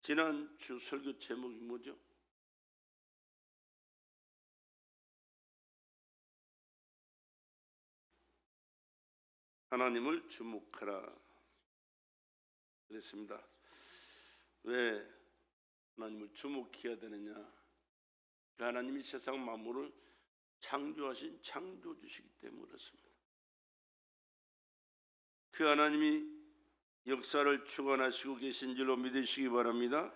지난주 설교 제목이 뭐죠? 하나님을 주목하라 그랬습니다. 왜 하나님을 주목해야 되느냐? 하나님이 세상 만물을 창조하신 창조주시기 때문에 그렇습니다. 그 하나님이 역사를 주관하시고 계신 줄로 믿으시기 바랍니다.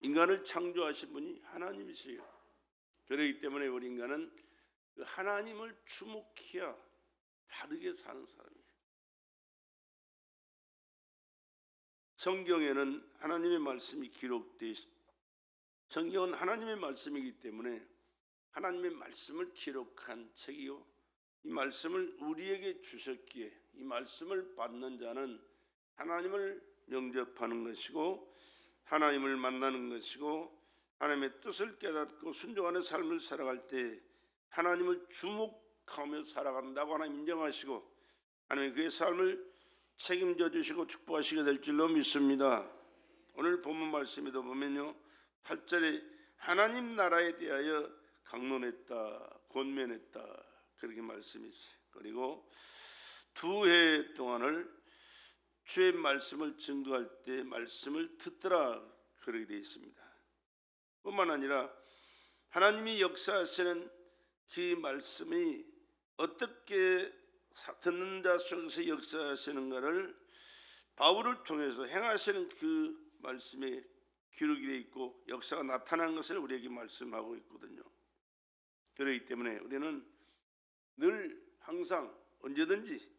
인간을 창조하신 분이 하나님이세요. 그렇기 때문에 우리 인간은 그 하나님을 주목해야 바르게 사는 사람이에요. 성경에는 하나님의 말씀이 기록되어 있습니다. 성경은 하나님의 말씀이기 때문에 하나님의 말씀을 기록한 책이요, 이 말씀을 우리에게 주셨기에 이 말씀을 받는 자는 하나님을 영접하는 것이고 하나님을 만나는 것이고 하나님의 뜻을 깨닫고 순종하는 삶을 살아갈 때 하나님을 주목하며 살아간다고 하나님 인정하시고 하나님 그의 삶을 책임져 주시고 축복하시게 될 줄로 믿습니다. 오늘 본문 말씀에도 보면요, 8절에 하나님 나라에 대하여 강론했다, 권면했다 그렇게 말씀이 있어요. 그리고 2해 동안을 주의 말씀을 증거할 때 말씀을 듣더라 그렇게 되어 있습니다. 뿐만 아니라 하나님이 역사하시는 그 말씀이 어떻게 듣는 자 속에서 역사하시는가를 바울을 통해서 행하시는 그 말씀에 기록이 되어 있고 역사가 나타나는 것을 우리에게 말씀하고 있거든요. 그렇기 때문에 우리는 늘 항상 언제든지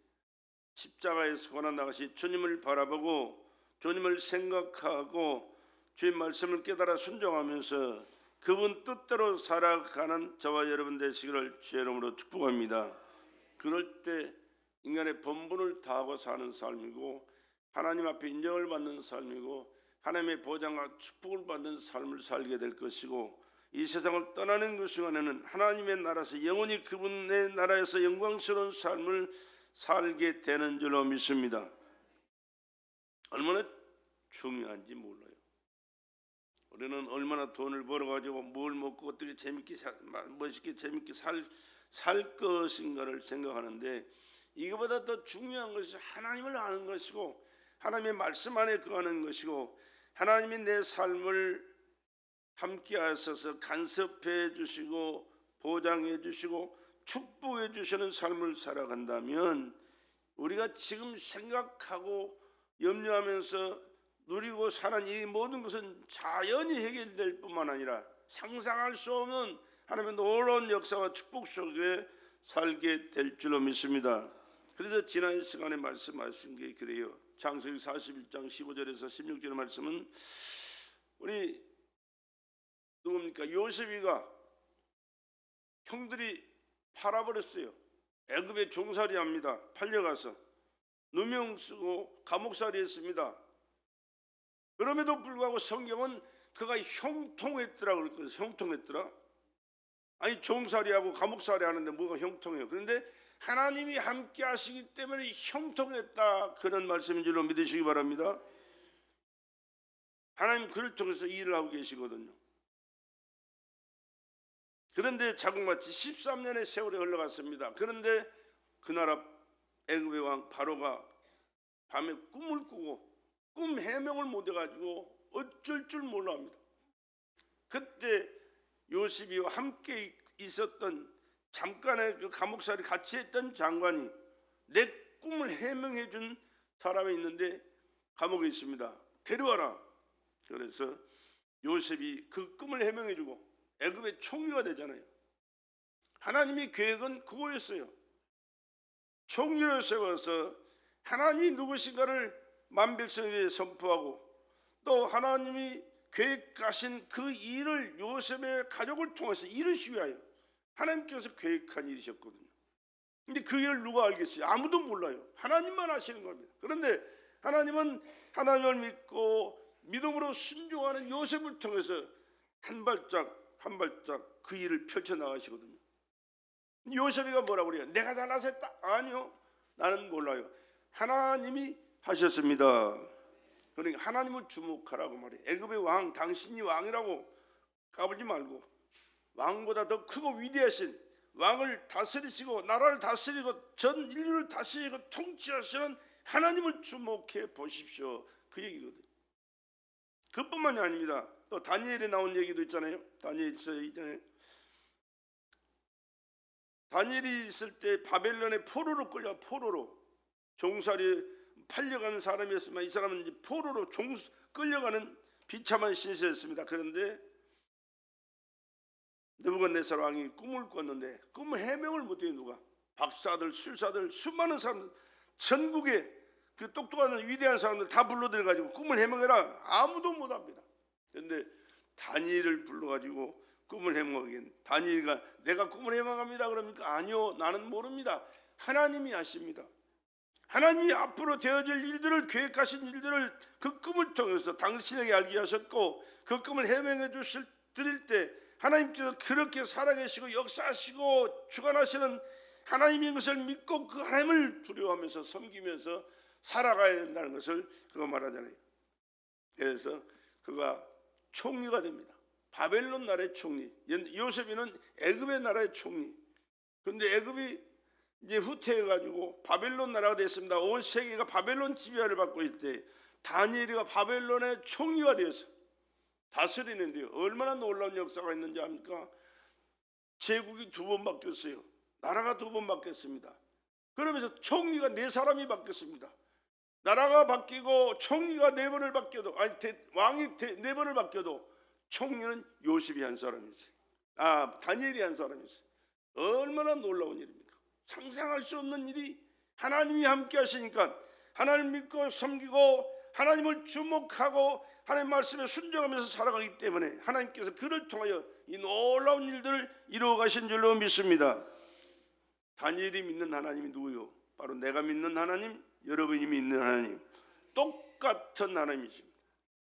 십자가에서 고난당하신 주님을 바라보고 주님을 생각하고 주의 말씀을 깨달아 순종하면서 그분 뜻대로 살아가는 저와 여러분 되시기를 주의 이름으로 축복합니다. 그럴 때 인간의 본분을 다하고 사는 삶이고 하나님 앞에 인정을 받는 삶이고 하나님의 보장과 축복을 받는 삶을 살게 될 것이고 이 세상을 떠나는 그 순간에는 하나님의 나라에서 영원히 그분의 나라에서 영광스러운 삶을 살게 되는 줄로 믿습니다. 얼마나 중요한지 몰라요. 우리는 얼마나 돈을 벌어가지고 뭘 먹고 어떻게 재밌게 멋있게 재밌게 살 것인가를 생각하는데 이거보다 더 중요한 것이 하나님을 아는 것이고 하나님의 말씀 안에 거하는 것이고 하나님이 내 삶을 함께 하셔서 간섭해 주시고 보장해 주시고 축복해 주시는 삶을 살아간다면 우리가 지금 생각하고 염려하면서 누리고 사는 이 모든 것은 자연히 해결될 뿐만 아니라 상상할 수 없는 하나님의 놀라운 역사와 축복 속에 살게 될 줄로 믿습니다. 그래서 지난 시간에 말씀하신 게 그래요. 창세기 41장 15절에서 16절의 말씀은 우리 누굽니까? 요셉이가 형들이 팔아버렸어요. 애굽에 종살이 합니다. 팔려가서 누명 쓰고 감옥살이 했습니다. 그럼에도 불구하고 성경은 그가 형통했더라 그랬거든요. 형통했더라. 아니 종살이하고 감옥살이 하는데 뭐가 형통해요? 그런데 하나님이 함께 하시기 때문에 형통했다 그런 말씀인 줄로 믿으시기 바랍니다. 하나님 그를 통해서 일을 하고 계시거든요. 그런데 자국마치 13년의 세월이 흘러갔습니다. 그런데 그 나라 애굽의 왕 바로가 밤에 꿈을 꾸고 꿈 해명을 못해가지고 어쩔 줄 몰라 합니다. 그때 요셉이와 함께 있었던 잠깐의 그 감옥살이 같이 했던 장관이 내 꿈을 해명해 준 사람이 있는데 감옥에 있습니다. 데려와라. 그래서 요셉이 그 꿈을 해명해 주고 애굽의 총리가 되잖아요. 하나님의 계획은 그거였어요. 총리를 세워서 하나님이 누구신가를 만백성에게 선포하고 또 하나님이 계획하신 그 일을 요셉의 가족을 통해서 이루시기 위하여 하나님께서 계획한 일이셨거든요. 근데 그 일을 누가 알겠어요? 아무도 몰라요. 하나님만 아시는 겁니다. 그런데 하나님은 하나님을 믿고 믿음으로 순종하는 요셉을 통해서 한 발짝 한 발짝 그 일을 펼쳐나가시거든요. 요셉이가 뭐라고 그래요? 내가 잘나서 했다? 아니요. 나는 몰라요. 하나님이 하셨습니다. 그러니까 하나님을 주목하라고 말이에요. 애굽의 왕, 당신이 왕이라고 까불지 말고 왕보다 더 크고 위대하신 왕을 다스리시고 나라를 다스리고 전 인류를 다스리고 통치하시는 하나님을 주목해 보십시오. 그 얘기거든요. 그뿐만이 아닙니다. 또 다니엘에 나온 얘기도 있잖아요. 다니엘서 이전에 다니엘이 있을 때 바벨론의 포로로 끌려 포로로 종살이 팔려가는 사람이었지만 이 사람은 이제 포로로 끌려가는 비참한 신세였습니다. 그런데 느부갓네살 왕이 꿈을 꿨는데 꿈을 해명을 못해요. 누가? 박사들, 술사들, 수많은 사람들, 전국에 그 똑똑한 위대한 사람들 다 불러들여가지고 꿈을 해명해라. 아무도 못합니다. 그런데 다니엘을 불러가지고 꿈을 해명하긴 다니엘가 내가 꿈을 해명합니다 그럽니까? 아니요, 나는 모릅니다. 하나님이 아십니다. 하나님이 앞으로 되어질 일들을 계획하신 일들을 그 꿈을 통해서 당신에게 알게 하셨고 그 꿈을 해명해 드릴 때 하나님께서 그렇게 살아계시고 역사하시고 주관하시는 하나님인 것을 믿고 그 하나님을 두려워하면서 섬기면서 살아가야 된다는 것을 그거 말하잖아요. 그래서 그가 총리가 됩니다. 바벨론 나라의 총리. 요셉이는 애굽의 나라의 총리. 그런데 애굽이 이제 후퇴해가지고 바벨론 나라가 됐습니다. 온 세계가 바벨론 지배를 받고 있을 때 다니엘이가 바벨론의 총리가 되어서 다스리는데요. 얼마나 놀라운 역사가 있는지 압니까? 제국이 2번 바뀌었어요. 나라가 2번 바뀌었습니다. 그러면서 총리가 4사람이 바뀌었습니다. 나라가 바뀌고 총리가 4번을 바뀌어도 왕이 4번을 바뀌어도 총리는 요셉이 한 사람이었어요. 다니엘이 한 사람이었어요. 얼마나 놀라운 일입니까? 상상할 수 없는 일이 하나님이 함께 하시니까 하나님 믿고 섬기고 하나님을 주목하고 하나님 말씀에 순종하면서 살아가기 때문에 하나님께서 그를 통하여 이 놀라운 일들을 이루어 가신 줄로 믿습니다. 다니엘이 믿는 하나님이 누구요? 바로 내가 믿는 하나님, 여러분이 믿는 하나님, 똑같은 하나님이십니다.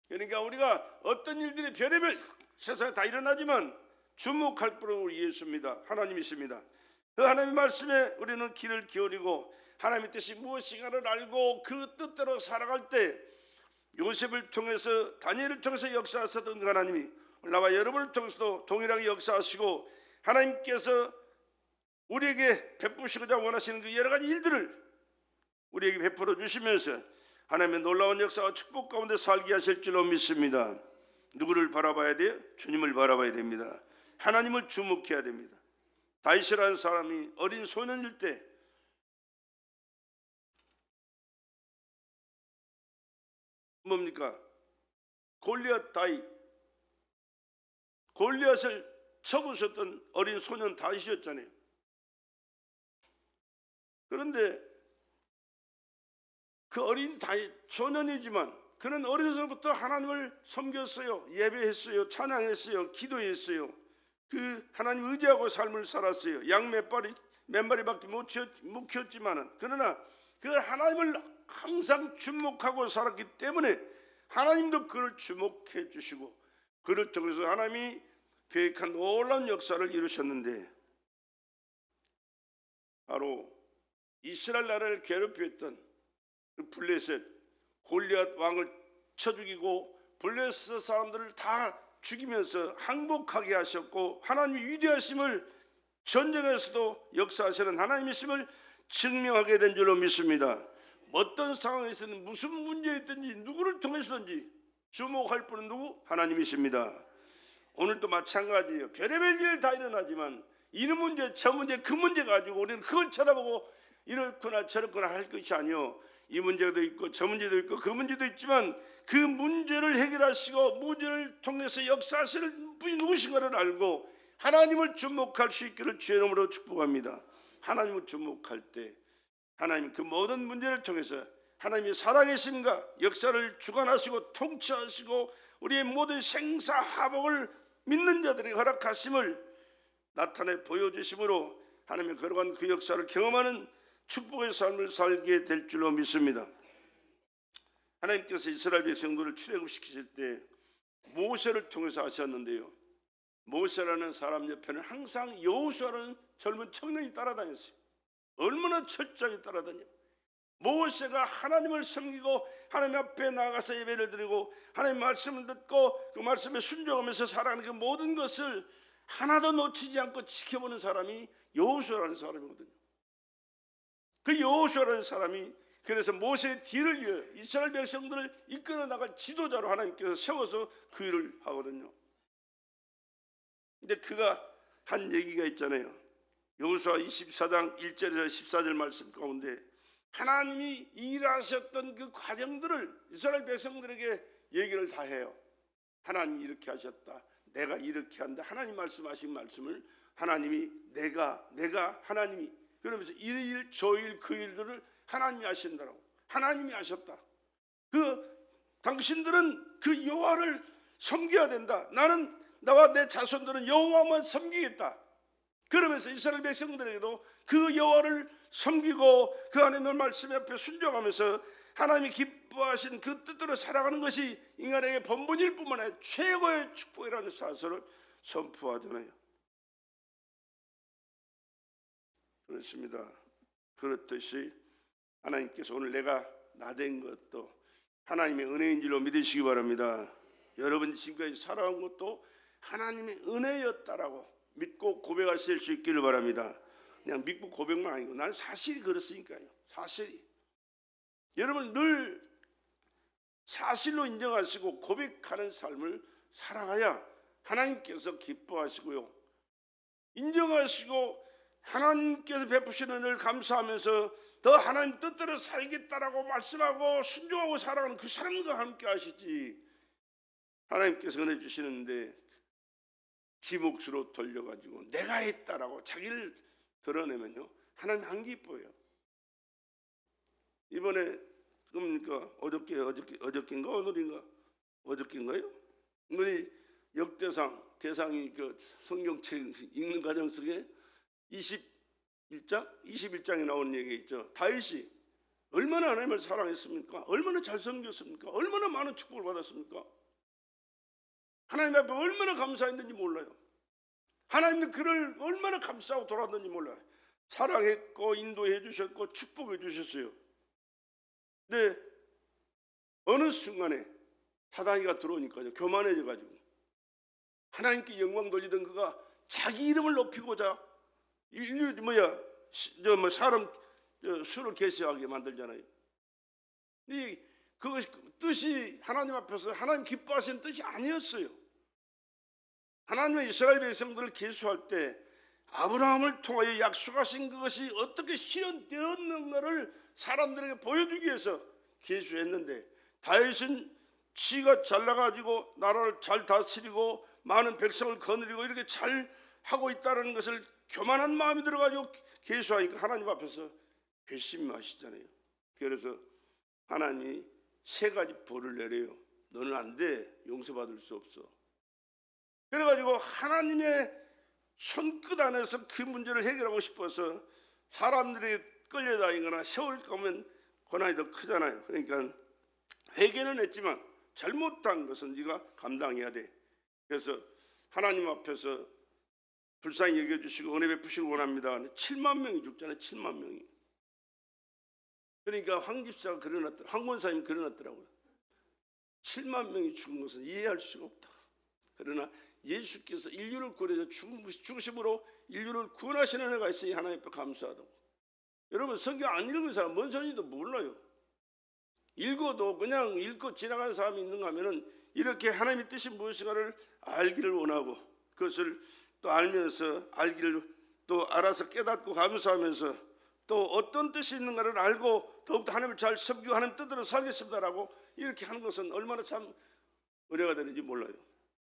그러니까 우리가 어떤 일들이 별의별 세상에 다 일어나지만 주목할 분은 우리 예수입니다. 하나님이십니다. 그 하나님의 말씀에 우리는 귀를 기울이고 하나님의 뜻이 무엇인가를 알고 그 뜻대로 살아갈 때 요셉을 통해서 다니엘을 통해서 역사하셨던 그 하나님이 나와 여러분을 통해서도 동일하게 역사하시고 하나님께서 우리에게 베푸시고자 원하시는 그 여러 가지 일들을 우리에게 베풀어 주시면서 하나님의 놀라운 역사와 축복 가운데 살게 하실 줄로 믿습니다. 누구를 바라봐야 돼요? 주님을 바라봐야 됩니다. 하나님을 주목해야 됩니다. 다윗이라는 사람이 어린 소년일 때 뭡니까? 골리앗을 쳐부셨던 어린 소년 다윗이었잖아요. 그런데 그 어린 다윗 소년이지만 그는 어려서부터 하나님을 섬겼어요. 예배했어요. 찬양했어요. 기도했어요. 그 하나님 의지하고 삶을 살았어요. 양 몇 마리밖에 못 키웠지만은 그러나 그 하나님을 항상 주목하고 살았기 때문에 하나님도 그를 주목해 주시고 그를 통해서 하나님이 계획한 놀라운 역사를 이루셨는데 바로 이스라엘 나라를 괴롭혔던 그 블레셋 골리앗 왕을 쳐 죽이고 블레셋 사람들을 다 죽이면서 항복하게 하셨고 하나님의 위대하심을 전쟁에서도 역사하시는 하나님이심을 증명하게 된 줄로 믿습니다. 어떤 상황에서는 무슨 문제였든지 누구를 통해서든지 주목할 분은 누구? 하나님이십니다. 오늘도 마찬가지예요. 별의별 일 다 일어나지만 이 문제 저 문제 그 문제 가지고 우리는 그걸 쳐다보고 이렇거나 저렇거나 할 것이 아니요. 이 문제도 있고 저 문제도 있고 그 문제도 있지만 그 문제를 해결하시고 문제를 통해서 역사하시는 분이 누구신가를 알고 하나님을 주목할 수 있기를 주의 이름으로 축복합니다. 하나님을 주목할 때 하나님 그 모든 문제를 통해서 하나님이 살아계신가 역사를 주관하시고 통치하시고 우리의 모든 생사화복을 믿는 자들에게 허락하심을 나타내 보여주심으로 하나님의 걸어간 그 역사를 경험하는 축복의 삶을 살게 될 줄로 믿습니다. 하나님께서 이스라엘 백성들을 출애굽시키실 때 모세를 통해서 하셨는데요. 모세라는 사람 옆에는 항상 여호수아라는 젊은 청년이 따라다녔어요. 얼마나 철저하게 따라다녀. 모세가 하나님을 섬기고 하나님 앞에 나가서 예배를 드리고 하나님 말씀을 듣고 그 말씀에 순종하면서 살아가는 그 모든 것을 하나도 놓치지 않고 지켜보는 사람이 여호수아라는 사람이거든요. 그 여호수아라는 사람이 그래서 모세의 뒤를 이어 이스라엘 백성들을 이끌어 나갈 지도자로 하나님께서 세워서 그 일을 하거든요. 근데 그가 한 얘기가 있잖아요. 여호수아 24장 1절에서 14절 말씀 가운데 하나님이 일하셨던 그 과정들을 이스라엘 백성들에게 얘기를 다 해요. 하나님이 이렇게 하셨다, 내가 이렇게 한다. 하나님 말씀하신 말씀을 하나님이 내가 하나님이 그러면서 이일 저일 그 일들을 하나님이 하신다라고. 하나님이 하셨다. 당신들은 그 여호와를 섬겨야 된다. 나와 내 자손들은 여호와만 섬기겠다. 그러면서 이스라엘 백성들에게도 그 여호와를 섬기고 그 하나님의 말씀 앞에 순종하면서 하나님이 기뻐하신 그 뜻대로 살아가는 것이 인간에게 번번일 뿐만 아니라 최고의 축복이라는 사실을 선포하잖아요. 그렇습니다. 그렇듯이 하나님께서 오늘 내가 나된 것도 하나님의 은혜인 줄로 믿으시기 바랍니다. 여러분 지금까지 살아온 것도 하나님의 은혜였다라고 믿고 고백하실 수 있기를 바랍니다. 그냥 믿고 고백만 아니고 나는 사실이 그렇으니까요. 사실이. 여러분 늘 사실로 인정하시고 고백하는 삶을 살아가야 하나님께서 기뻐하시고요. 인정하시고 하나님께서 베푸시는 은혜를 감사하면서 더 하나님 뜻대로 살겠다라고 말씀하고 순종하고 살아가는 그 사람과 함께 하시지. 하나님께서 은혜 주시는데 지 몫으로 돌려가지고 내가 했다라고 자기를 드러내면요 하나님 안 기뻐요. 이번에 그러니까 어저께인가 오늘인가 어저께인가요? 우리 대상이 그 성경책 읽는 과정 속에 21장에 나오는 얘기 있죠. 다윗이 얼마나 하나님을 사랑했습니까? 얼마나 잘 섬겼습니까? 얼마나 많은 축복을 받았습니까? 하나님 앞에 얼마나 감사했는지 몰라요. 하나님은 그를 얼마나 감싸고 돌아왔는지 몰라요. 사랑했고 인도해 주셨고 축복해 주셨어요. 근데 어느 순간에 사단이가 들어오니까요 교만해져 가지고 하나님께 영광 돌리던 그가 자기 이름을 높이고자 사람 수를 계시하게 만들잖아요. 그 뜻이 하나님 앞에서 하나님 기뻐하시는 뜻이 아니었어요. 하나님의 이스라엘 백성들을 계수할 때 아브라함을 통하여 약속하신 그것이 어떻게 실현되었는가를 사람들에게 보여주기 위해서 계수했는데 다윗은 지가 잘나가지고 나라를 잘 다스리고 많은 백성을 거느리고 이렇게 잘 하고 있다는 것을 교만한 마음이 들어가지고 계수하니까 하나님 앞에서 괘씸하시잖아요. 그래서 하나님이 세 가지 벌을 내려요. 너는 안 돼. 용서받을 수 없어. 그래가지고 하나님의 손끝 안에서 그 문제를 해결하고 싶어서 사람들이 끌려다니거나 세울 거면 고난이 더 크잖아요. 그러니까 회개는 했지만 잘못한 것은 네가 감당해야 돼. 그래서 하나님 앞에서 불쌍히 여겨주시고 은혜 베푸시길 원합니다. 7만 명이 죽잖아요. 7만 명이. 그러니까 황 집사가 그려놨더라고요. 황 권사님이 그려놨더라고요. 7만 명이 죽은 것은 이해할 수가 없다. 그러나 예수께서 인류를 구원해서 죽으심으로 인류를 구원하시는 은혜가 있으니 하나님 앞에 감사하다고. 여러분 성경 안 읽은 사람 뭔 소리인지도 몰라요. 읽어도 그냥 읽고 지나가는 사람이 있는가 하면은 이렇게 하나님의 뜻이 무엇인가를 알기를 원하고 그것을 또 알면서 알기를 또 알아서 깨닫고 감사하면서 또 어떤 뜻이 있는가를 알고 더욱더 하나님을 잘 섬기고 하나님 뜻대로 살겠습니다라고 이렇게 하는 것은 얼마나 참 은혜가 되는지 몰라요.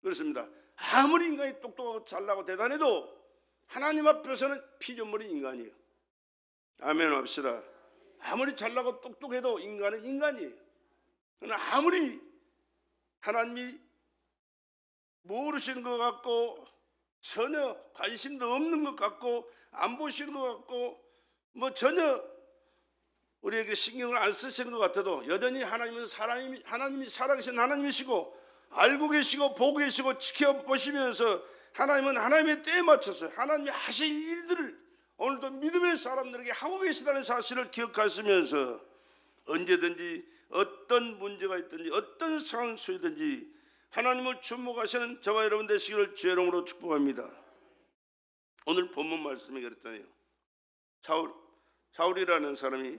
그렇습니다. 아무리 인간이 똑똑하고 잘나고 대단해도 하나님 앞에서는 피조물인 인간이에요. 아멘 합시다. 아무리 잘나고 똑똑해도 인간은 인간이에요. 그러나 아무리 하나님이 모르시는 것 같고 전혀 관심도 없는 것 같고 안 보시는 것 같고 뭐 전혀 우리에게 신경을 안 쓰시는 것 같아도 여전히 하나님이 살아계신 하나님이시고 알고 계시고 보고 계시고 지켜보시면서 하나님은 하나님의 때에 맞춰서 하나님이 하실 일들을 오늘도 믿음의 사람들에게 하고 계시다는 사실을 기억하시면서 언제든지 어떤 문제가 있든지 어떤 상황 속이든지 하나님을 주목하시는 저와 여러분 되시기를 주의 이름으로 축복합니다. 오늘 본문 말씀이 그랬잖아요. 사울이라는 사람이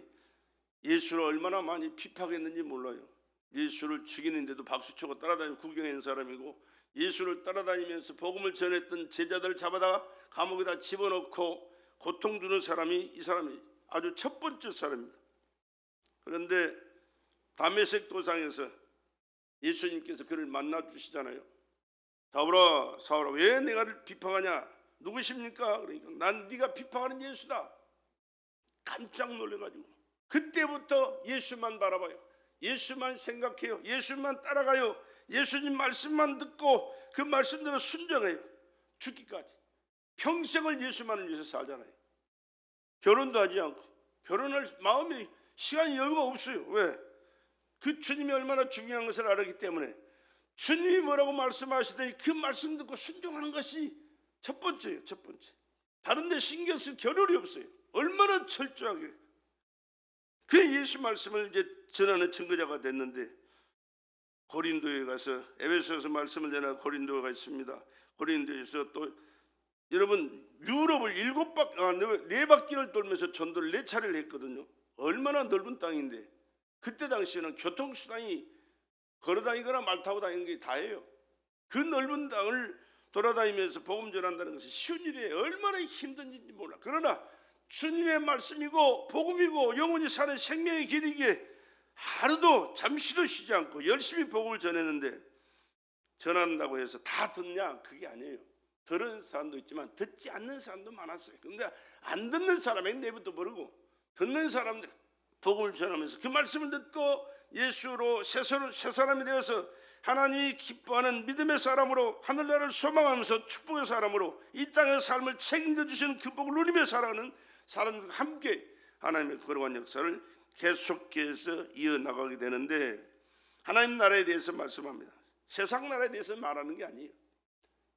예수를 얼마나 많이 핍박했는지 몰라요. 예수를 죽이는데도 박수치고 따라다니며 구경한 사람이고, 예수를 따라다니면서 복음을 전했던 제자들 잡아다가 감옥에다 집어넣고 고통 주는 사람이 이 사람이 아주 첫 번째 사람입니다. 그런데 다메섹 도상에서 예수님께서 그를 만나 주시잖아요. 사울아, 사울아, 왜 내가 비판하냐? 누구십니까? 그러니까 난 네가 비판하는 예수다. 깜짝 놀래가지고 그때부터 예수만 바라봐요. 예수만 생각해요. 예수만 따라가요. 예수님 말씀만 듣고 그 말씀대로 순종해요. 죽기까지 평생을 예수만을 위해서 살잖아요. 결혼도 하지 않고, 결혼할 마음이 시간이 여유가 없어요. 왜? 그 주님이 얼마나 중요한 것을 알았기 때문에 주님이 뭐라고 말씀하시더니 그 말씀 듣고 순종하는 것이 첫 번째예요. 첫 번째. 다른 데 신경 쓸 겨를이 없어요. 얼마나 철저하게. 그 예수 말씀을 이제 전하는 증거자가 됐는데, 고린도에 가서 에베소서 말씀을 전하는 고린도가 있습니다. 고린도에서 또 여러분 유럽을 4바퀴를 돌면서 전도를 4차례를 했거든요. 얼마나 넓은 땅인데, 그때 당시에는 교통수단이 걸어다니거나 말 타고 다니는 게 다예요. 그 넓은 땅을 돌아다니면서 복음 전한다는 것이 쉬운 일이에요. 얼마나 힘든지 몰라. 그러나 주님의 말씀이고 복음이고 영원히 사는 생명의 길이기에 하루도 잠시도 쉬지 않고 열심히 복음을 전했는데, 전한다고 해서 다 듣냐? 그게 아니에요. 들은 사람도 있지만 듣지 않는 사람도 많았어요. 그런데 안 듣는 사람에게 내부터 모르고, 듣는 사람들 복음을 전하면서 그 말씀을 듣고 예수로 새 사람이 되어서 하나님이 기뻐하는 믿음의 사람으로, 하늘나라를 소망하면서 축복의 사람으로 이 땅의 삶을 책임져 주시는 그 복을 누리며 살아가는 사람들과 함께 하나님의 거룩한 역사를 계속해서 이어나가게 되는데, 하나님 나라에 대해서 말씀합니다. 세상 나라에 대해서 말하는 게 아니에요.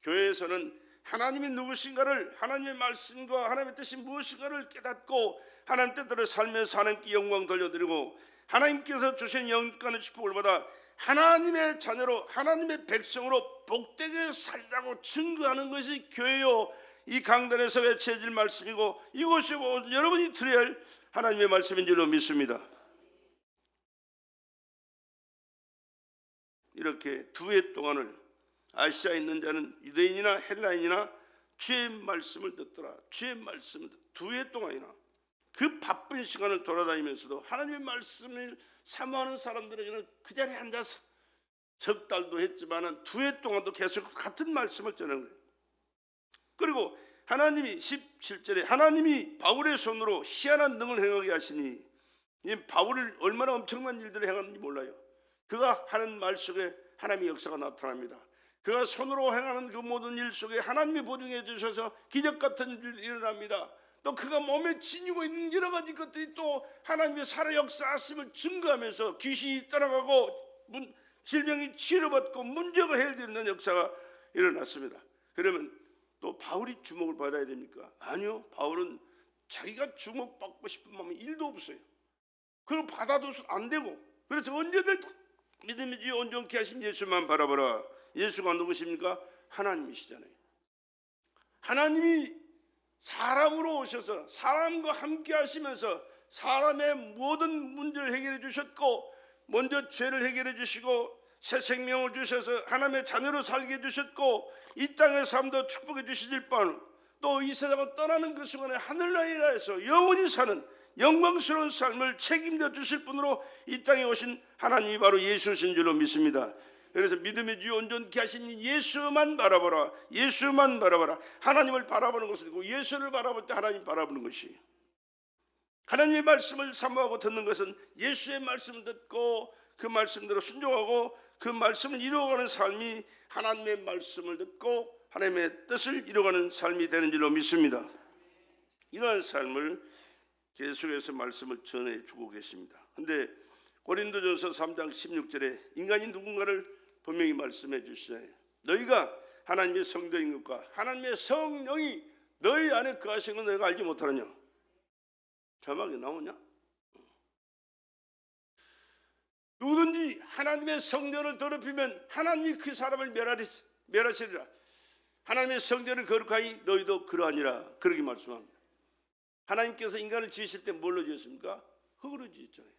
교회에서는 하나님이 누구신가를, 하나님의 말씀과 하나님의 뜻이 무엇인가를 깨닫고 하나님 뜻대로 살면서 하나님께 영광 돌려드리고, 하나님께서 주신 영광의 축복을 받아 하나님의 자녀로, 하나님의 백성으로 복되게 살라고 증거하는 것이 교회요, 이 강단에서 외쳐질 말씀이고 이곳이 여러분이 들어야 할 하나님의 말씀인 줄로 믿습니다. 이렇게 2해 동안을 아시아에 있는 자는 유대인이나 헬라인이나 주의 말씀을 듣더라. 주의 말씀을 2해 동안이나 그 바쁜 시간을 돌아다니면서도 하나님의 말씀을 사모하는 사람들에게는 그 자리에 앉아서 석 달도 했지만 2해 동안도 계속 같은 말씀을 전하는 거예요. 그리고 하나님이 17절에 하나님이 바울의 손으로 희한한 능을 행하게 하시니, 이 바울이 얼마나 엄청난 일들을 행하는지 몰라요. 그가 하는 말 속에 하나님의 역사가 나타납니다. 그가 손으로 행하는 그 모든 일 속에 하나님이 보증해 주셔서 기적 같은 일이 일어납니다. 또 그가 몸에 지니고 있는 여러 가지 것들이 또 하나님의 살아 역사하심을 증거하면서 귀신이 떠나가고 질병이 치료받고 문제가 해결되는 역사가 일어났습니다. 그러면 또 바울이 주목을 받아야 됩니까? 아니요. 바울은 자기가 주목받고 싶은 마음이 1도 없어요. 그걸 받아도 안 되고, 그래서 언제든 믿음이 온전케 하신 예수만 바라보라. 예수가 누구십니까? 하나님이시잖아요. 하나님이 사람으로 오셔서 사람과 함께 하시면서 사람의 모든 문제를 해결해 주셨고, 먼저 죄를 해결해 주시고 새 생명을 주셔서 하나님의 자녀로 살게 해주셨고, 이 땅의 삶도 축복해 주실 뻔, 또 이 세상을 떠나는 그 순간에 하늘나라에서 영원히 사는 영광스러운 삶을 책임져 주실 분으로 이 땅에 오신 하나님이 바로 예수신 줄로 믿습니다. 그래서 믿음의 주 온전케 하신 예수만 바라보라. 예수만 바라보라. 하나님을 바라보는 것이고 예수를 바라볼 때 하나님 바라보는 것이에요. 하나님의 말씀을 사모하고 듣는 것은 예수의 말씀을 듣고 그 말씀대로 순종하고 그 말씀을 이루어가는 삶이 하나님의 말씀을 듣고 하나님의 뜻을 이루어가는 삶이 되는 줄로 믿습니다. 이러한 삶을 계속해서 말씀을 전해주고 계십니다. 그런데 고린도전서 3장 16절에 인간이 누군가를 분명히 말씀해 주시잖아요. 너희가 하나님의 성도인 것과 하나님의 성령이 너희 안에 거하시는 걸 너희가 알지 못하느냐? 자막이 나오냐? 누구든지 하나님의 성전을 더럽히면 하나님이 그 사람을 멸하시리라. 하나님의 성전을 거룩하니 너희도 그러하니라. 그렇게 말씀합니다. 하나님께서 인간을 지으실 때 뭘로 지었습니까? 흙으로 지었잖아요.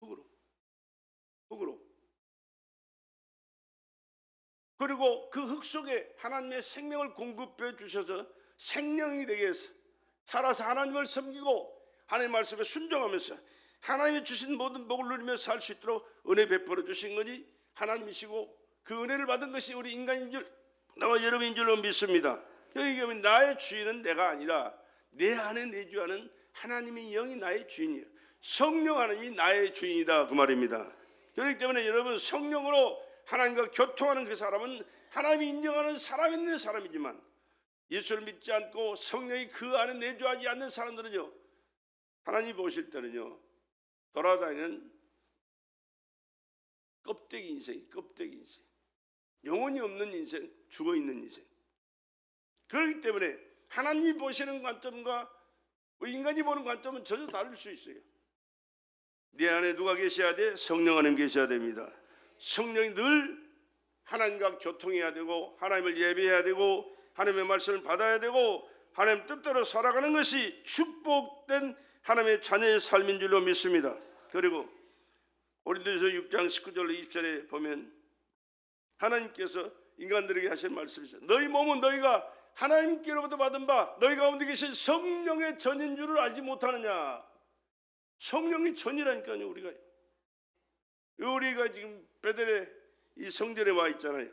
흙으로. 그리고 그 흙 속에 하나님의 생명을 공급해 주셔서 생명이 되게 해서 살아서 하나님을 섬기고 하나님의 말씀에 순종하면서 하나님이 주신 모든 복을 누리며 살 수 있도록 은혜 베풀어 주신 것이 하나님이시고, 그 은혜를 받은 것이 우리 인간인 줄, 나와 여러분인 줄로 믿습니다. 여기 보면 나의 주인은 내가 아니라 내 안에 내주하는 하나님의 영이 나의 주인이에요. 성령 하나님이 나의 주인이다, 그 말입니다. 그렇기 때문에 여러분, 성령으로 하나님과 교통하는 그 사람은 하나님이 인정하는 사람 있는 사람이지만, 예수를 믿지 않고 성령이 그 안에 내주하지 않는 사람들은요, 하나님 보실 때는요, 돌아다니는 껍데기 인생, 영혼이 없는 인생, 죽어있는 인생. 그렇기 때문에 하나님이 보시는 관점과 인간이 보는 관점은 전혀 다를 수 있어요. 내 안에 누가 계셔야 돼? 성령 하나님 계셔야 됩니다. 성령이 늘 하나님과 교통해야 되고, 하나님을 예배해야 되고, 하나님의 말씀을 받아야 되고, 하나님 뜻대로 살아가는 것이 축복된 하나님의 자녀의 삶인 줄로 믿습니다. 그리고 고린도전서 6장 19절 20절에 보면 하나님께서 인간들에게 하신 말씀이 있어요. 너희 몸은 너희가 하나님께로부터 받은 바 너희 가운데 계신 성령의 전인 줄을 알지 못하느냐. 성령이 전이라니까요. 우리가 지금 베델의 이 성전에 와 있잖아요.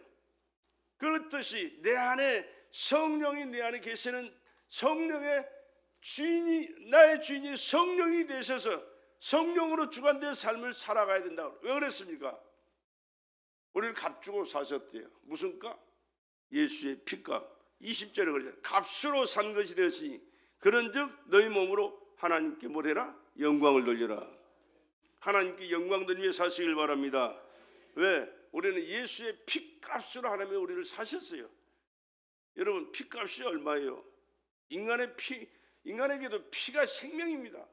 그렇듯이 내 안에 성령이 내 안에 계시는 성령의 주인이, 나의 주인이 성령이 되셔서 성령으로 주관된 삶을 살아가야 된다고. 왜 그랬습니까? 우리를 값주고 사셨대요. 무슨 값? 예수의 피값. 20절에 그러죠. 값으로 산 것이 되었으니 그런즉 너희 몸으로 하나님께 뭘 해라? 영광을 돌려라. 하나님께 영광 돌리며 사시길 바랍니다. 왜? 우리는 예수의 피값으로 하나님이 우리를 사셨어요. 여러분, 피값이 얼마예요? 인간에게도 피가 생명입니다.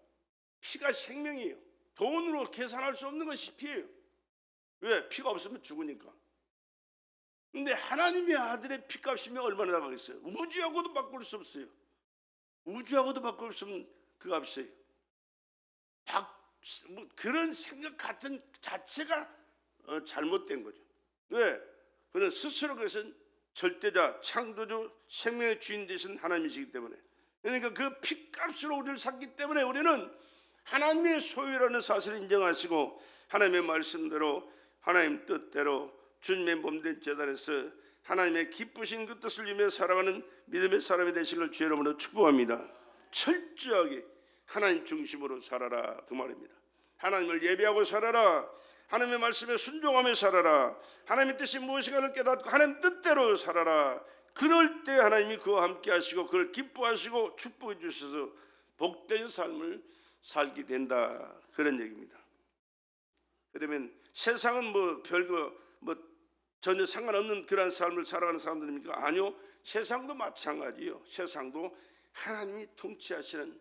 피가 생명이에요. 돈으로 계산할 수 없는 것이 피예요. 왜? 피가 없으면 죽으니까. 근데 하나님의 아들의 피값이면 얼마나 나가겠어요? 우주하고도 바꿀 수 없어요. 우주하고도 바꿀 수 없는 그 값이에요. 그런 생각 같은 자체가 잘못된 거죠. 왜? 그는 스스로 그것은 절대자, 창조주, 생명의 주인 되신 하나님이시기 때문에. 그러니까 그 피값으로 우리를 샀기 때문에 우리는 하나님의 소유라는 사실을 인정하시고 하나님의 말씀대로, 하나님 뜻대로 주님의 몸된 제단에서 하나님의 기쁘신 그 뜻을 이루며 살아가는 믿음의 사람이 되시길 주의 이름으로 축복합니다. 철저하게 하나님 중심으로 살아라, 그 말입니다. 하나님을 예배하고 살아라. 하나님의 말씀에 순종하며 살아라. 하나님의 뜻이 무엇인가를 깨닫고 하나님 뜻대로 살아라. 그럴 때 하나님이 그와 함께 하시고 그걸 기뻐하시고 축복해 주셔서 복된 삶을 살게 된다, 그런 얘기입니다. 그러면 세상은 별거 전혀 상관없는 그런 삶을 살아가는 사람들입니까? 아니요, 세상도 마찬가지요. 세상도 하나님이 통치하시는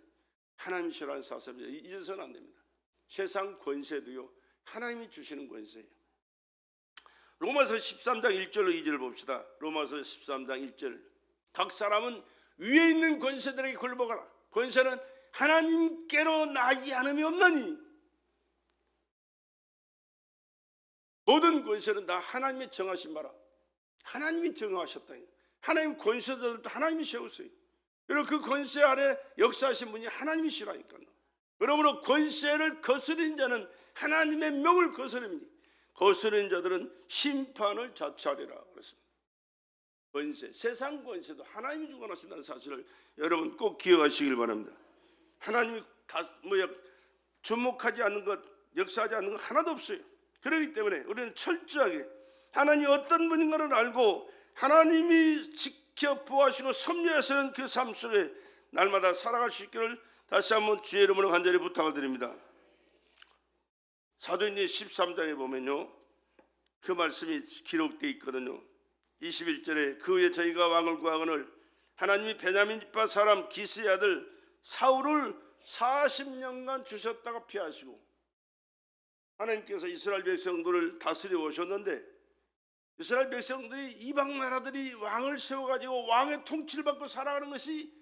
하나님이시라는 사실을 잊어서는 안 됩니다. 세상 권세도요, 하나님이 주시는 권세예요. 로마서 13장 1절로 2절을 봅시다. 로마서 13장 1절. 각 사람은 위에 있는 권세들에게 굴복하라. 권세는 하나님께로 나아가지 않음이 없나니. 모든 권세는 다 하나님이 정하신 바라. 하나님이 정하셨다. 하나님 권세들도 하나님이 세웠어요. 그리고 그 권세 아래 역사하신 분이 하나님이시라니까요. 그러므로 권세를 거스르는 자는 하나님의 명을 거스릅니다. 거스르는 자들은 심판을 자초하리라 그랬습니다. 권세, 세상 권세도 하나님이 주관하신다는 사실을 여러분 꼭 기억하시길 바랍니다. 하나님이 주목하지 않는 것, 역사하지 않는 것 하나도 없어요. 그렇기 때문에 우리는 철저하게 하나님이 어떤 분인가를 알고 하나님이 지켜 보호하시고 섭리하시는 그 삶 속에 날마다 살아갈 수 있기를 다시 한번 주의 이름으로 간절히 부탁을 드립니다. 사도행전 13장에 보면요, 그 말씀이 기록되어 있거든요. 21절에 그 후에 저희가 왕을 구하거늘 하나님이 베냐민 집파 사람 기스의 아들 사울을 40년간 주셨다가 피하시고 하나님께서 이스라엘 백성들을 다스려 오셨는데 이스라엘 백성들이 이방 나라들이 왕을 세워가지고 왕의 통치를 받고 살아가는 것이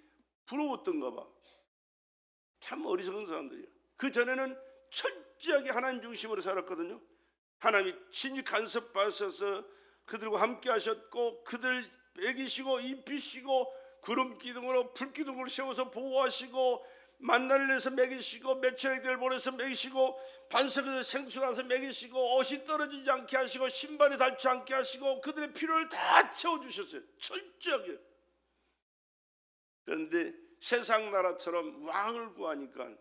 부러웠던가 봐. 참 어리석은 사람들이에요. 그 전에는 철저하게 하나님 중심으로 살았거든요. 하나님이 친히 간섭하셔서 그들과 함께 하셨고 그들을 먹이시고 입히시고 구름 기둥으로 불 기둥을 세워서 보호하시고 만나를 내서 먹이시고 메추라기들을 보내서 먹이시고 반석에서 생수 나서 먹이시고 옷이 떨어지지 않게 하시고 신발이 닳지 않게 하시고 그들의 필요를 다 채워주셨어요. 철저하게. 그런데 세상 나라처럼 왕을 구하니까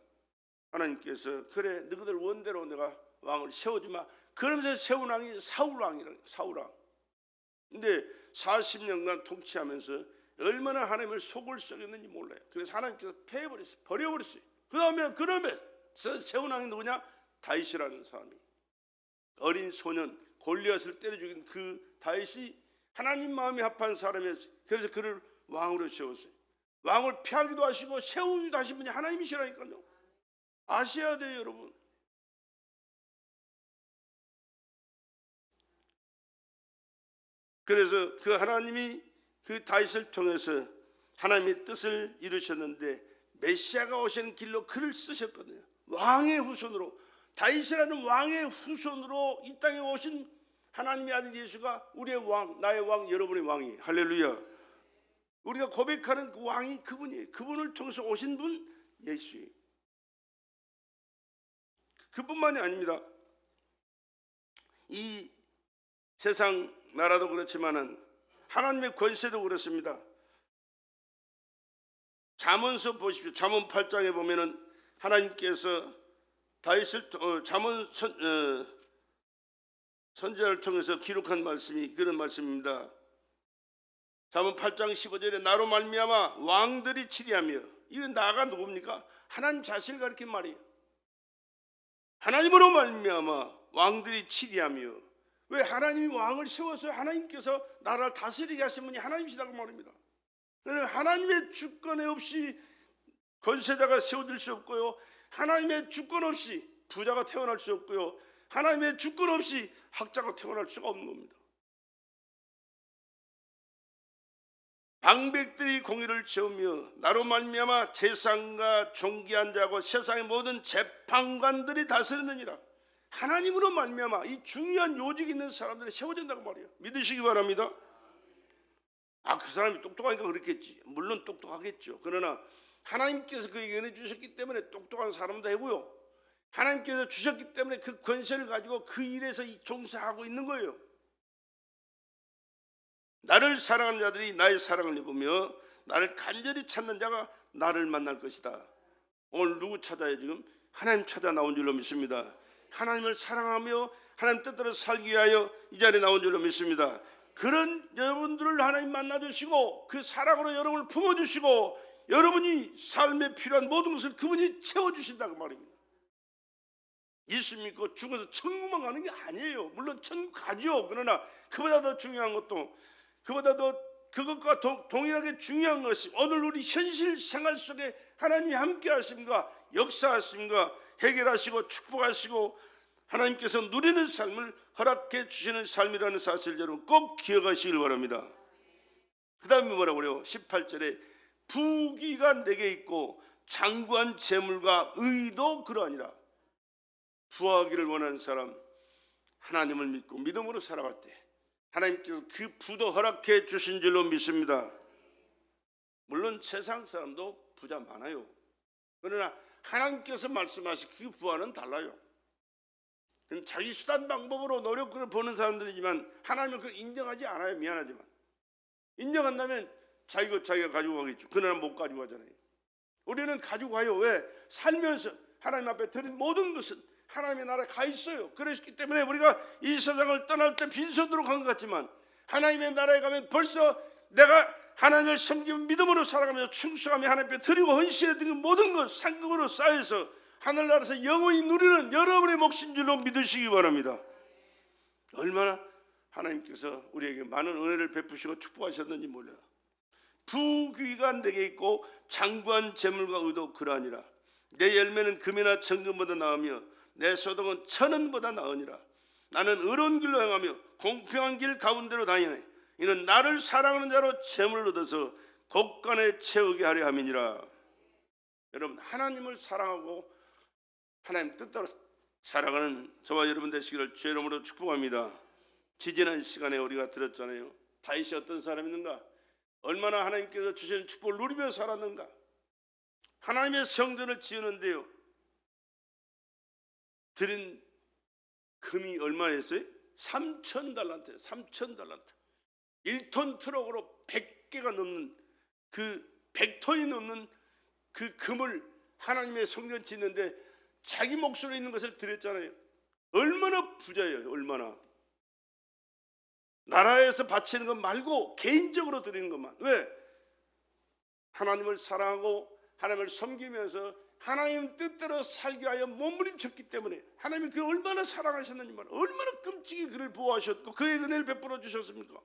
하나님께서 그래 너희들 원대로 내가 왕을 세워주마. 그러면서 세운 왕이 사울왕이라고. 사울왕. 근데 40년간 통치하면서 얼마나 하나님을 속을 썩였는지 몰라요. 그래서 하나님께서 패해버렸어요. 버려버렸어요. 그 다음에 그러면서 세운 왕이 누구냐? 다윗이라는 사람이. 어린 소년 골리앗을 때려 죽인 그 다윗이 하나님 마음이 합한 사람이었어요. 그래서 그를 왕으로 세웠어요. 왕을 폐하기도 하시고 세우기도 하신 분이 하나님이시라니까요. 아셔야 돼요, 여러분. 그래서 그 하나님이 그 다윗을 통해서 하나님의 뜻을 이루셨는데 메시아가 오시는 길로 그를 쓰셨거든요. 왕의 후손으로, 다윗이라는 왕의 후손으로 이 땅에 오신 하나님의 아들 예수가 우리의 왕, 나의 왕, 여러분의 왕이. 할렐루야. 우리가 고백하는 그 왕이 그분이에요. 그분을 통해서 오신 분 예수예요. 그뿐만이 아닙니다. 이 세상 나라도 그렇지만은 하나님의 권세도 그렇습니다. 잠언서 보십시오. 잠언 8장에 보면은 하나님께서 다윗을 잠언 선지자를 통해서 기록한 말씀이 그런 말씀입니다. 잠언 8장 15절에 나로 말미암아 왕들이 치리하며, 이건 나가 누굽니까? 하나님 자신을 가리킨 말이에요. 하나님으로 말미암아 왕들이 치리하며. 왜? 하나님이 왕을 세워서 하나님께서 나라를 다스리게 하신 분이 하나님이시다고 말입니다. 하나님의 주권에 없이 권세자가 세워질 수 없고요, 하나님의 주권 없이 부자가 태어날 수 없고요, 하나님의 주권 없이 학자가 태어날 수가 없는 겁니다. 방백들이 공의를 채우며 나로 말미암아 재상과 존귀한 자고 세상의 모든 재판관들이 다스리느니라. 하나님으로 말미암아 이 중요한 요직 있는 사람들이 세워진다고 말이에요. 믿으시기 바랍니다. 그 사람이 똑똑하니까 그렇겠지. 물론 똑똑하겠죠. 그러나 하나님께서 그에게 은혜 주셨기 때문에 똑똑한 사람도 해고요, 하나님께서 주셨기 때문에 그 권세를 가지고 그 일에서 종사하고 있는 거예요. 나를 사랑하는 자들이 나의 사랑을 입으며 나를 간절히 찾는 자가 나를 만날 것이다. 오늘 누구 찾아요? 지금 하나님 찾아 나온 줄로 믿습니다. 하나님을 사랑하며 하나님 뜻대로 살기 위하여 이 자리에 나온 줄로 믿습니다. 그런 여러분들을 하나님 만나주시고 그 사랑으로 여러분을 품어주시고 여러분이 삶에 필요한 모든 것을 그분이 채워주신다고 말입니다. 예수 믿고 죽어서 천국만 가는 게 아니에요. 물론 천국 가죠. 그러나 그보다 더 중요한 것도, 그보다 더 그것과 동일하게 중요한 것이 오늘 우리 현실 생활 속에 하나님이 함께 하심과 역사하심과 해결하시고 축복하시고 하나님께서 누리는 삶을 허락해 주시는 삶이라는 사실을 여러분 꼭 기억하시길 바랍니다. 그 다음에 뭐라고 그래요? 18절에 부귀가 내게 있고 장구한 재물과 의도 그러하니라. 부하기를 원하는 사람, 하나님을 믿고 믿음으로 살아갈 때 하나님께서 그 부도 허락해 주신 줄로 믿습니다. 물론 세상 사람도 부자 많아요. 그러나 하나님께서 말씀하신 그 부와는 달라요. 자기 수단 방법으로 노력을 보는 사람들이지만 하나님은 그걸 인정하지 않아요. 미안하지만 인정한다면 자기가 가지고 가겠죠. 그러나 못 가지고 가잖아요. 우리는 가지고 가요. 왜? 살면서 하나님 앞에 드린 모든 것은 하나님의 나라에 가 있어요. 그렇기 때문에 우리가 이 세상을 떠날 때 빈손으로 간 것 같지만 하나님의 나라에 가면 벌써 내가 하나님을 섬기며 믿음으로 살아가며 충성하며 하나님 앞에 드리고 헌신해 드리는 모든 것 상급으로 쌓여서 하늘나라에서 영원히 누리는 여러분의 몫인 줄로 믿으시기 바랍니다. 얼마나 하나님께서 우리에게 많은 은혜를 베푸시고 축복하셨는지 몰라요. 부귀가 내게 있고 장구한 재물과 의도 그러하니라. 내 열매는 금이나 정금보다 나으며 내 소득은 천원보다 나으니라. 나는 의로운 길로 행하며 공평한 길 가운데로 다니네. 이는 나를 사랑하는 자로 재물을 얻어서 곳간에 채우게 하려 함이니라. 여러분, 하나님을 사랑하고 하나님 뜻대로 살아가는 저와 여러분 되시기를 주의 이름으로 축복합니다. 지지난 시간에 우리가 들었잖아요. 다윗이 어떤 사람이었는가? 얼마나 하나님께서 주시는 축복을 누리며 살았는가? 하나님의 성전을 지으는데요, 드린 금이 얼마였어요? 3,000달란트. 3,000달란트. 1톤 트럭으로 100개가 넘는, 그 100톤이 넘는 그 금을 하나님의 성전 짓는데 자기 몫으로 있는 것을 드렸잖아요. 얼마나 부자예요. 얼마나. 나라에서 바치는 것 말고 개인적으로 드리는 것만. 왜? 하나님을 사랑하고 하나님을 섬기면서 하나님 뜻대로 살게 하여 몸부림쳤기 때문에 하나님이 그를 얼마나 사랑하셨는지 말, 얼마나 끔찍이 그를 보호하셨고 그의 은혜를 베풀어 주셨습니까?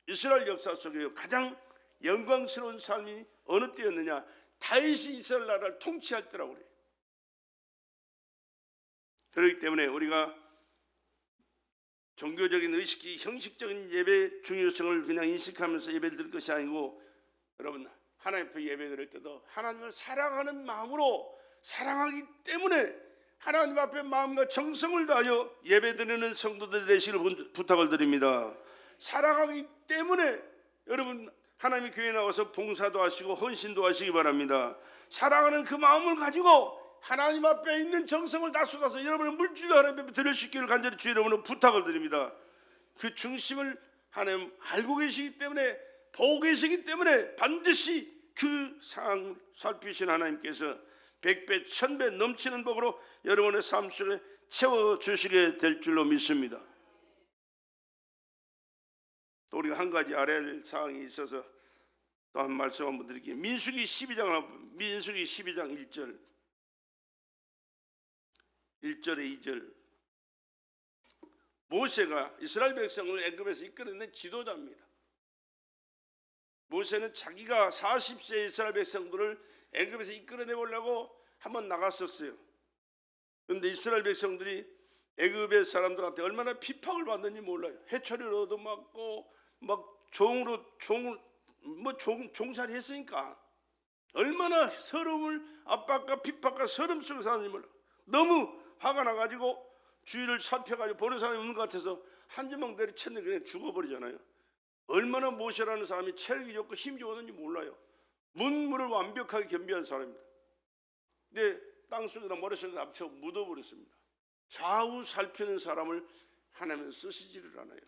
이스라엘 역사 속에 가장 영광스러운 삶이 어느 때였느냐? 다윗이 이스라엘 나라를 통치할 때라고 그래요. 그렇기 때문에 우리가 종교적인 의식이 형식적인 예배의 중요성을 그냥 인식하면서 예배를 드릴 것이 아니고, 여러분, 하나님 앞에 예배 드릴 때도 하나님을 사랑하는 마음으로, 사랑하기 때문에 하나님 앞에 마음과 정성을 다하여 예배 드리는 성도들이 되시기를 부탁을 드립니다. 사랑하기 때문에 여러분 하나님의 교회에 나와서 봉사도 하시고 헌신도 하시기 바랍니다. 사랑하는 그 마음을 가지고 하나님 앞에 있는 정성을 다 쏟아서 여러분의 물질로 하나님 앞에 드릴 수 있기를 간절히 주의 이름으로 부탁을 드립니다. 그 중심을 하나님 알고 계시기 때문에, 보고 계시기 때문에 반드시 그 상황을 살피신 하나님께서 100배 1000배 넘치는 복으로 여러분의 삶 속에 채워주시게 될 줄로 믿습니다. 또 우리가 한 가지 알아야 할 사항이 있어서 또 한 말씀 한번 드릴게요. 민수기 12장 1절 1절에 2절. 모세가 이스라엘 백성을 애굽에서 이끌어낸 지도자입니다. 모세는 자기가 40세 이스라엘 백성들을 애굽에서 이끌어내보려고 한번 나갔었어요. 그런데 이스라엘 백성들이 애굽의 사람들한테 얼마나 핍박을 받는지 몰라요. 해초리로 얻어맞고 막 종살이 했으니까 얼마나 서름을, 압박과 핍박과 서름 속에 사는지 몰라요. 너무 화가 나가지고 주위를 살펴가지고 보는 사람이 없는 것 같아서 한 주먹 내리쳤는데 그냥 죽어버리잖아요. 얼마나 모세라는 사람이 체력이 좋고 힘이 좋았는지 몰라요. 문물을 완벽하게 겸비한 사람입니다. 근데 땅속에다 머릿속에다 합쳐 묻어버렸습니다. 좌우 살피는 사람을 하나님은 쓰시지를 않아요.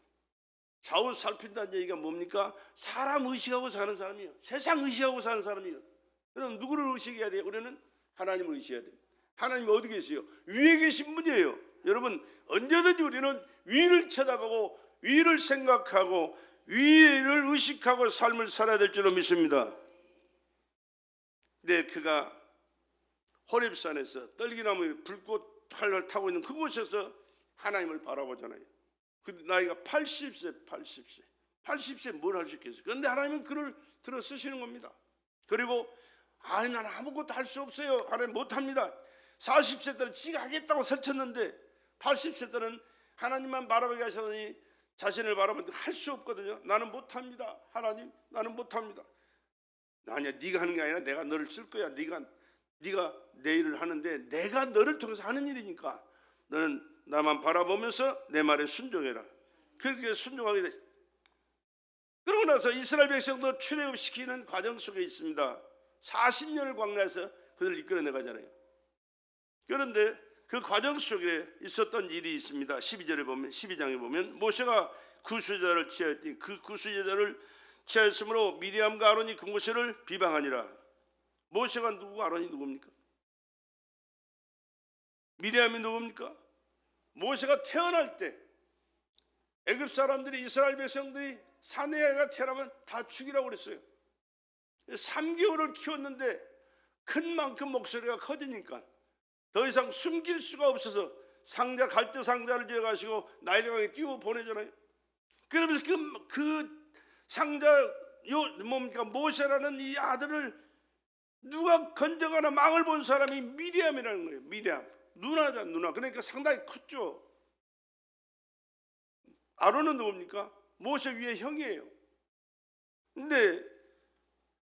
좌우 살핀다는 얘기가 뭡니까? 사람 의식하고 사는 사람이에요. 세상 의식하고 사는 사람이에요. 그럼 누구를 의식해야 돼요? 우리는 하나님을 의식해야 됩니다. 하나님이 어디 계세요? 위에 계신 분이에요. 여러분, 언제든지 우리는 위를 쳐다보고 위를 생각하고 위를 의식하고 삶을 살아야 될 줄로 믿습니다. 근데 그가 호렙산에서 떨기나무에 불꽃 활활 타고 있는 그곳에서 하나님을 바라보잖아요. 그 나이가 80세 뭘 할 수 있겠어요? 그런데 하나님은 그를 들어 쓰시는 겁니다. 그리고 나는 아무것도 할 수 없어요. 하나님 못합니다. 40세 때는 지가 하겠다고 설쳤는데 80세 때는 하나님만 바라보게 하시더니 자신을 바라보는데 할 수 없거든요. 나는 못합니다. 하나님, 나는 못합니다. 아니야, 네가 하는 게 아니라 내가 너를 쓸 거야. 네가 내 일을 하는데 내가 너를 통해서 하는 일이니까 너는 나만 바라보면서 내 말에 순종해라. 그렇게 순종하게 돼. 그러고 나서 이스라엘 백성도 출애굽시키는 과정 속에 있습니다. 40년을 광야에서 그들을 이끌어내 가잖아요. 그런데 그 과정 속에 있었던 일이 있습니다. 12장에 보면 모세가 구수제자를 취하였더니 그 구수제자를 취하였으므로 미리암과 아론이 그 모세를 비방하니라. 모세가 누구고 아론이 누굽니까? 미리암이 누굽니까? 모세가 태어날 때 애굽 사람들이, 이스라엘 백성들이 사내아이가 태어나면 다 죽이라고 그랬어요. 3개월을 키웠는데 큰 만큼 목소리가 커지니까 더 이상 숨길 수가 없어서 갈대 상자를 지어가지고 나일강에 띄워 보내잖아요. 그러면서 그 상자 뭡니까? 모세라는 이 아들을 누가 건져가나 망을 본 사람이 미리암이라는 거예요. 미리암. 누나자, 누나. 그러니까 상당히 컸죠. 아론은 누굽니까? 모세 위의 형이에요. 근데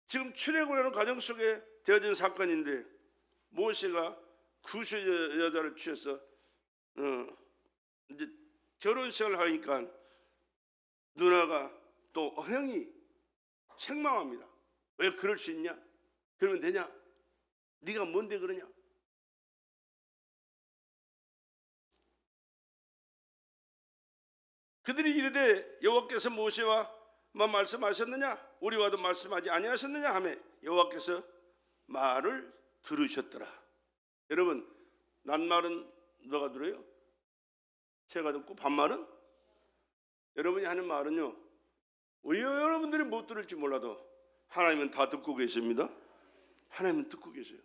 지금 출애굽이라는 가정 속에 되어진 사건인데 모세가 구스 여자를 취해서 이제 결혼식을 하니까 누나가 또 형이 책망합니다. 왜 그럴 수 있냐? 그러면 되냐? 네가 뭔데 그러냐? 그들이 이르되 여호와께서 모세와 말씀하셨느냐? 우리와도 말씀하지 아니하셨느냐 하며 여호와께서 말을 들으셨더라. 여러분, 낱말은 누가 들어요? 제가 듣고 반말은? 여러분이 하는 말은요, 왜 여러분들이 못 들을지 몰라도 하나님은 다 듣고 계십니다. 하나님은 듣고 계세요.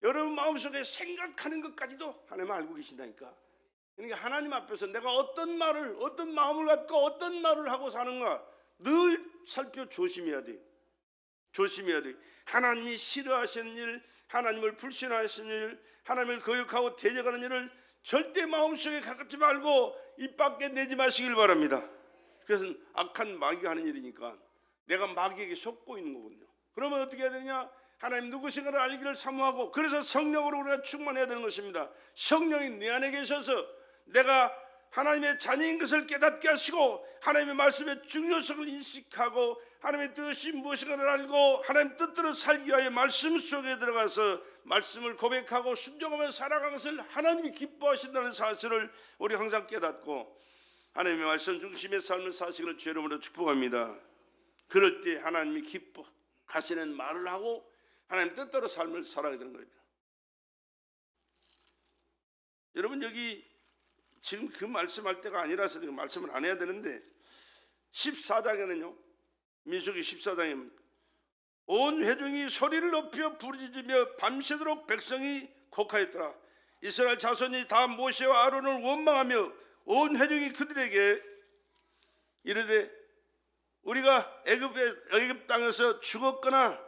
여러분 마음속에 생각하는 것까지도 하나님은 알고 계신다니까. 그러니까 하나님 앞에서 내가 어떤 말을, 어떤 마음을 갖고 어떤 말을 하고 사는가 늘 살펴 조심해야 돼요. 조심해야 돼요. 하나님이 싫어하시는 일, 하나님을 불신하시는 일, 하나님을 거역하고 대적하는 일을 절대 마음속에 갖지 말고 입 밖에 내지 마시길 바랍니다. 그것은 악한 마귀가 하는 일이니까 내가 마귀에게 속고 있는 거거든요. 그러면 어떻게 해야 되냐? 하나님 누구신가를 알기를 사모하고, 그래서 성령으로 우리가 충만해야 되는 것입니다. 성령이 내 안에 계셔서 내가 하나님의 자녀인 것을 깨닫게 하시고 하나님의 말씀의 중요성을 인식하고 하나님의 뜻이 무엇인가를 알고 하나님 뜻대로 살기 위하여 말씀 속에 들어가서 말씀을 고백하고 순종하며 살아가는 것을 하나님이 기뻐하신다는 사실을 우리 항상 깨닫고 하나님의 말씀 중심의 삶을 사시기를 주의 이름으로 축복합니다. 그럴 때 하나님이 기뻐하시는 말을 하고 하나님 뜻대로 삶을 살아가야 되는 겁니다. 여러분, 여기 지금 그 말씀할 때가 아니라서 말씀을 안 해야 되는데 14장에는요, 민수기 14장에 온 회중이 소리를 높여 부르짖으며 밤새도록 백성이 곡하였더라. 이스라엘 자손이 다 모세와 아론을 원망하며 온 회중이 그들에게 이르되 우리가 애굽 땅에서 죽었거나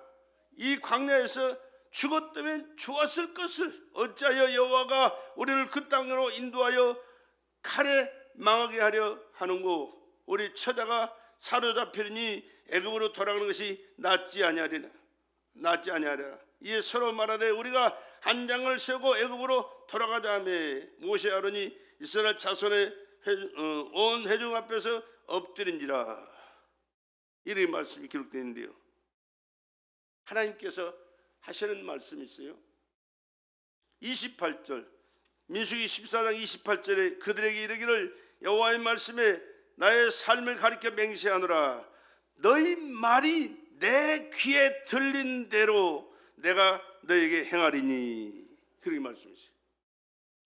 이 광야에서 죽었다면 좋았을 것을 어찌하여 여호와가 우리를 그 땅으로 인도하여 칼에 망하게 하려 하는고. 우리 처자가 사로잡히니 애굽으로 돌아가는 것이 낫지 아니하리라. 이에 서로 말하되 우리가 한 장을 세우고 애굽으로 돌아가자 하며 모세 아론이 이스라엘 자손의 온 회중 앞에서 엎드린지라. 이렇게 말씀이 기록되어 있는데요, 하나님께서 하시는 말씀이 있어요. 28절 민수기 14장 28절에 그들에게 이르기를 여호와의 말씀에 나의 삶을 가리켜 맹세하노라. 너희 말이 내 귀에 들린 대로 내가 너에게 행하리니. 그렇게 말씀이세요.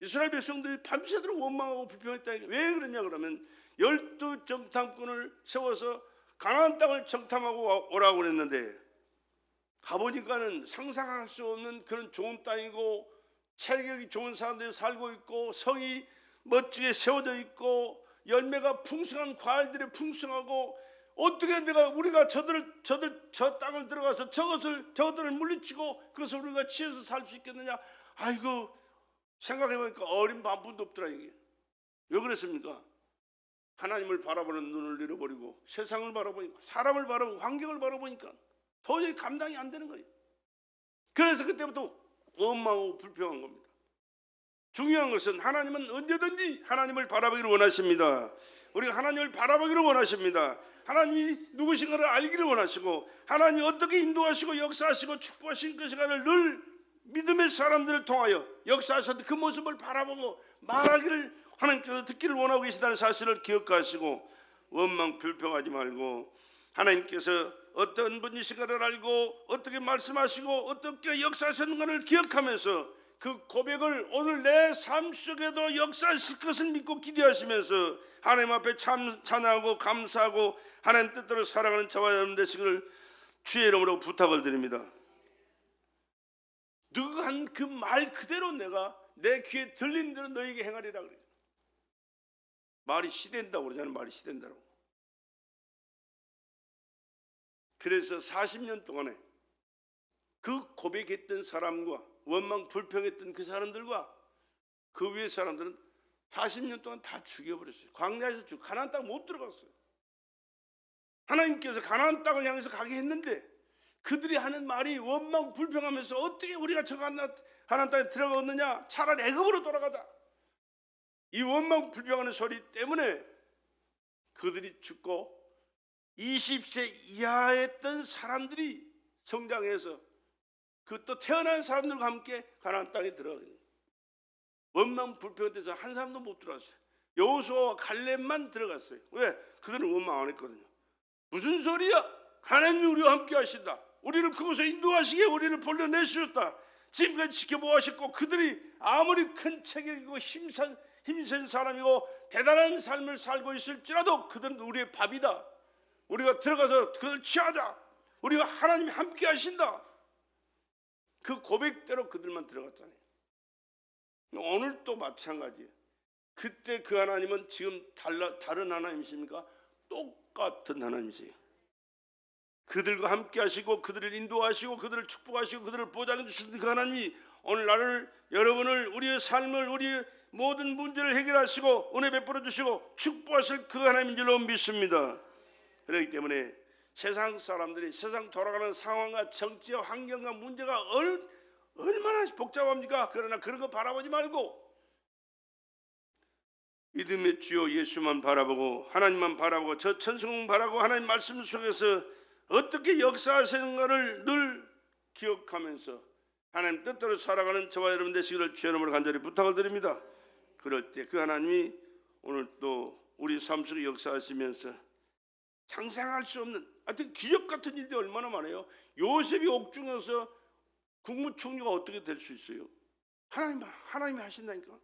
이스라엘 백성들이 밤새도록 원망하고 불평했다니까. 왜 그러냐 그러면 12 정탐꾼을 세워서 가나안 땅을 정탐하고 오라고 그랬는데 가보니까는 상상할 수 없는 그런 좋은 땅이고 체격이 좋은 사람들이 살고 있고 성이 멋지게 세워져 있고 열매가 풍성한 과일들이 풍성하고, 어떻게 우리가 저 땅을 들어가서 저것들을 물리치고 그것을 우리가 취해서 살 수 있겠느냐. 아이고, 생각해보니까 어린 반푼도 없더라. 이게 왜 그랬습니까? 하나님을 바라보는 눈을 잃어버리고 세상을 바라보니까, 사람을 바라보고 환경을 바라보니까 도저히 감당이 안 되는 거예요. 그래서 그때부터 원망하고 불평한 겁니다. 중요한 것은 하나님은 언제든지 하나님을 바라보기를 원하십니다. 우리가 하나님을 바라보기를 원하십니다. 하나님이 누구신가를 알기를 원하시고 하나님이 어떻게 인도하시고 역사하시고 축복하실 것인가를 늘 믿음의 사람들을 통하여 역사하셨던 그 모습을 바라보고 말하기를 하나님께서 듣기를 원하고 계시다는 사실을 기억하시고 원망 불평하지 말고 하나님께서 어떤 분이신가를 알고 어떻게 말씀하시고 어떻게 역사하셨는가를 기억하면서 그 고백을 오늘 내 삶 속에도 역사하실 것을 믿고 기대하시면서 하나님 앞에 찬양하고 감사하고 하나님 뜻대로 살아가는 저와 여러분 되시기를 주의 이름으로 부탁을 드립니다. 누가 한 그 말 그대로 내가 내 귀에 들린 대로 너에게 행하리라 그래요. 말이 시된다고 그러잖아요. 말이 시된다고. 그래서 40년 동안에 그 고백했던 사람과 원망 불평했던 그 사람들과 그 위에 사람들은 40년 동안 다 죽여버렸어요. 광야에서 가나안 땅 못 들어갔어요. 하나님께서 가나안 땅을 향해서 가게 했는데 그들이 하는 말이 원망 불평하면서 어떻게 우리가 저 가나안 땅에 들어갔느냐, 차라리 애굽으로 돌아가자. 이 원망 불평하는 소리 때문에 그들이 죽고 20세 이하였던 사람들이 성장해서 그 또 태어난 사람들과 함께 가나안 땅에 들어가요. 원망 불평돼서 한 사람도 못 들어갔어요. 여호수아와 갈렙만 들어갔어요. 왜? 그들은 원망 안 했거든요. 무슨 소리야? 하나님이 우리와 함께 하신다. 우리를 그곳에 인도하시기에 우리를 벌려내주셨다. 지금까지 지켜보았고 그들이 아무리 큰 체격이고 힘센 사람이고 대단한 삶을 살고 있을지라도 그들은 우리의 밥이다. 우리가 들어가서 그들 취하자. 우리가 하나님이 함께 하신다. 그 고백대로 그들만 들어갔잖아요. 오늘도 마찬가지예요. 그때 그 하나님은 지금 다른 하나님이십니까? 똑같은 하나님이세요. 그들과 함께 하시고 그들을 인도하시고 그들을 축복하시고 그들을 보장해 주시는 그 하나님이 오늘 나를, 여러분을, 우리의 삶을, 우리의 모든 문제를 해결하시고 은혜 베풀어 주시고 축복하실 그 하나님인 줄로 믿습니다. 그렇기 때문에 세상 사람들이 세상 돌아가는 상황과 정치와 환경과 문제가 얼마나 복잡합니까? 그러나 그런 거 바라보지 말고 믿음의 주여 예수만 바라보고 하나님만 바라보고 저 천성만 바라보고 하나님 말씀 속에서 어떻게 역사하시는가를 늘 기억하면서 하나님 뜻대로 살아가는 저와 여러분 되시기를 주의 이름으로 간절히 부탁을 드립니다. 그럴 때 그 하나님이 오늘 또 우리 삶 속에 역사하시면서 상상할 수 없는 하여튼 기적 같은 일이 얼마나 많아요. 요셉이 옥중에서 국무총리가 어떻게 될 수 있어요? 하나님이 하신다니까.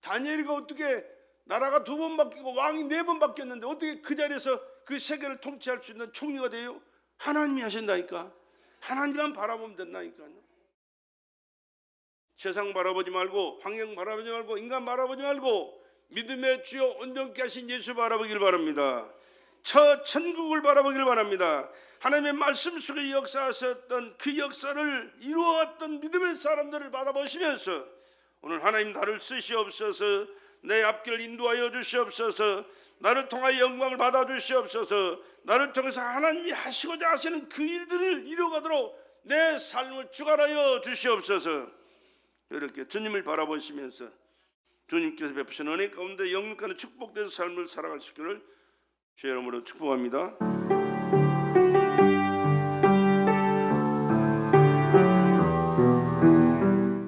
다니엘이가 어떻게 나라가 2번 바뀌고 왕이 4번 바뀌었는데 어떻게 그 자리에서 그 세계를 통치할 수 있는 총리가 돼요? 하나님이 하신다니까. 하나님만 바라보면 된다니까요. 세상 바라보지 말고 환경 바라보지 말고 인간 바라보지 말고 믿음의 주여 온전케 하신 예수 바라보길 바랍니다. 저 천국을 바라보길 바랍니다. 하나님의 말씀 속에 역사하셨던 그 역사를 이루어왔던 믿음의 사람들을 바라보시면서 오늘 하나님 나를 쓰시옵소서, 내 앞길을 인도하여 주시옵소서, 나를 통하여 영광을 받아 주시옵소서, 나를 통해서 하나님이 하시고자 하시는 그 일들을 이루어가도록 내 삶을 주관하여 주시옵소서. 이렇게 주님을 바라보시면서 주님께서 베푸신 은혜 가운데 영육간의 축복된 삶을 살아갈 수 있기를 주의 이름으로 축복합니다.